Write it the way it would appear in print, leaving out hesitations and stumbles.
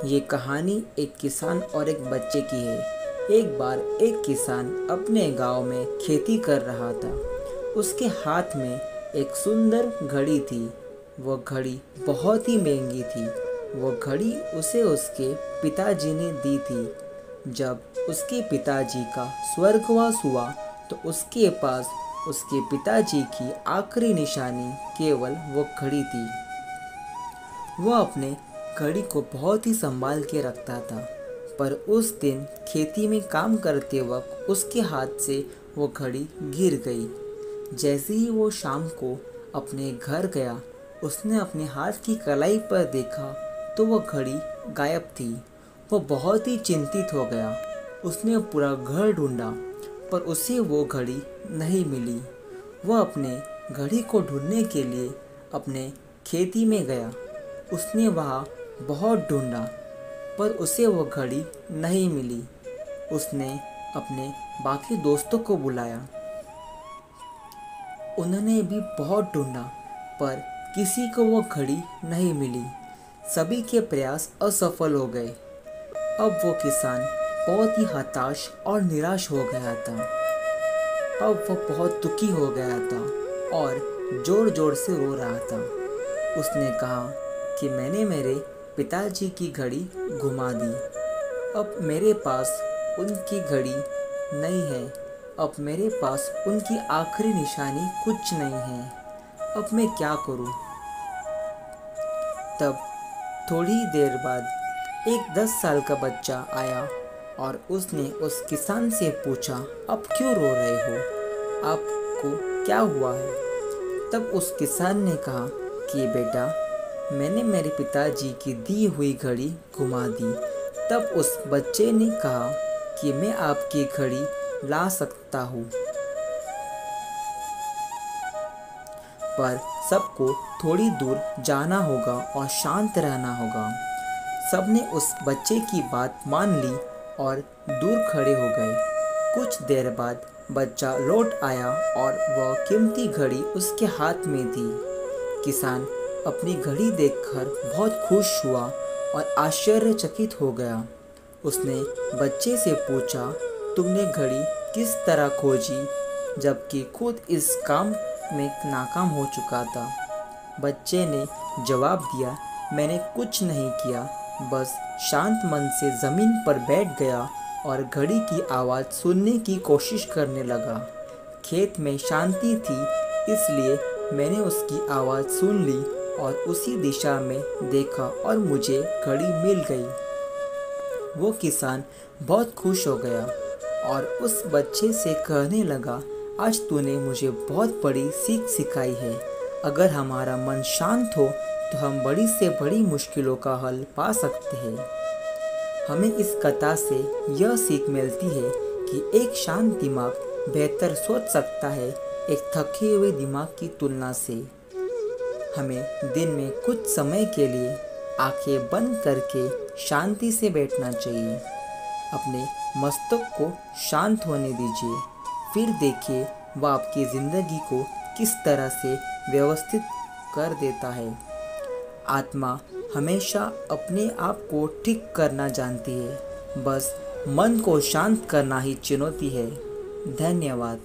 ये कहानी एक किसान और एक बच्चे की है। एक बार एक किसान अपने गांव में खेती कर रहा था। उसके हाथ में एक सुंदर घड़ी थी। वो घड़ी बहुत ही महंगी थी। वो घड़ी उसे उसके पिताजी ने दी थी। जब उसके पिताजी का स्वर्गवास हुआ तो उसके पास उसके पिताजी की आखिरी निशानी केवल वो घड़ी थी। वो अपने घड़ी को बहुत ही संभाल के रखता था, पर उस दिन खेती में काम करते वक्त उसके हाथ से वो घड़ी गिर गई। जैसे ही वो शाम को अपने घर गया, उसने अपने हाथ की कलाई पर देखा तो वो घड़ी गायब थी। वो बहुत ही चिंतित हो गया। उसने पूरा घर ढूंढा, पर उसे वो घड़ी नहीं मिली। वह अपने घड़ी को ढूंढने के लिए अपने खेती में गया। उसने वहाँ बहुत ढूंढा, पर उसे वो घड़ी नहीं मिली। उसने अपने बाकी दोस्तों को बुलाया। उन्होंने भी बहुत ढूंढा, पर किसी को वो घड़ी नहीं मिली। सभी के प्रयास असफल हो गए। अब वो किसान बहुत ही हताश और निराश हो गया था। अब वो बहुत दुखी हो गया था और जोर जोर से रो रहा था। उसने कहा कि मैंने मेरे पिताजी की घड़ी घुमा दी। अब मेरे पास उनकी घड़ी नहीं है। अब मेरे पास उनकी आखिरी निशानी कुछ नहीं है। अब मैं क्या करूं? तब थोड़ी देर बाद एक 10 साल का बच्चा आया और उसने उस किसान से पूछा, आप क्यों रो रहे हो? आपको क्या हुआ है? तब उस किसान ने कहा कि बेटा, मैंने मेरे पिताजी की दी हुई घड़ी घुमा दी। तब उस बच्चे ने कहा कि मैं आपकी घड़ी ला सकता हूँ, पर सबको थोड़ी दूर जाना होगा और शांत रहना होगा। सबने उस बच्चे की बात मान ली और दूर खड़े हो गए। कुछ देर बाद बच्चा लौट आया और वह कीमती घड़ी उसके हाथ में थी। किसान अपनी घड़ी देखकर बहुत खुश हुआ और आश्चर्यचकित हो गया। उसने बच्चे से पूछा, तुमने घड़ी किस तरह खोजी, जबकि खुद इस काम में नाकाम हो चुका था? बच्चे ने जवाब दिया, मैंने कुछ नहीं किया, बस शांत मन से ज़मीन पर बैठ गया और घड़ी की आवाज़ सुनने की कोशिश करने लगा। खेत में शांति थी, इसलिए मैंने उसकी आवाज़ सुन ली और उसी दिशा में देखा और मुझे घड़ी मिल गई। वो किसान बहुत खुश हो गया और उस बच्चे से कहने लगा, आज तूने मुझे बहुत बड़ी सीख सिखाई है। अगर हमारा मन शांत हो तो हम बड़ी से बड़ी मुश्किलों का हल पा सकते हैं। हमें इस कथा से यह सीख मिलती है कि एक शांत दिमाग बेहतर सोच सकता है एक थके हुए दिमाग की तुलना से। हमें दिन में कुछ समय के लिए आंखें बंद करके शांति से बैठना चाहिए। अपने मस्तक को शांत होने दीजिए, फिर देखिए वह आपकी ज़िंदगी को किस तरह से व्यवस्थित कर देता है। आत्मा हमेशा अपने आप को ठीक करना जानती है, बस मन को शांत करना ही चुनौती है। धन्यवाद।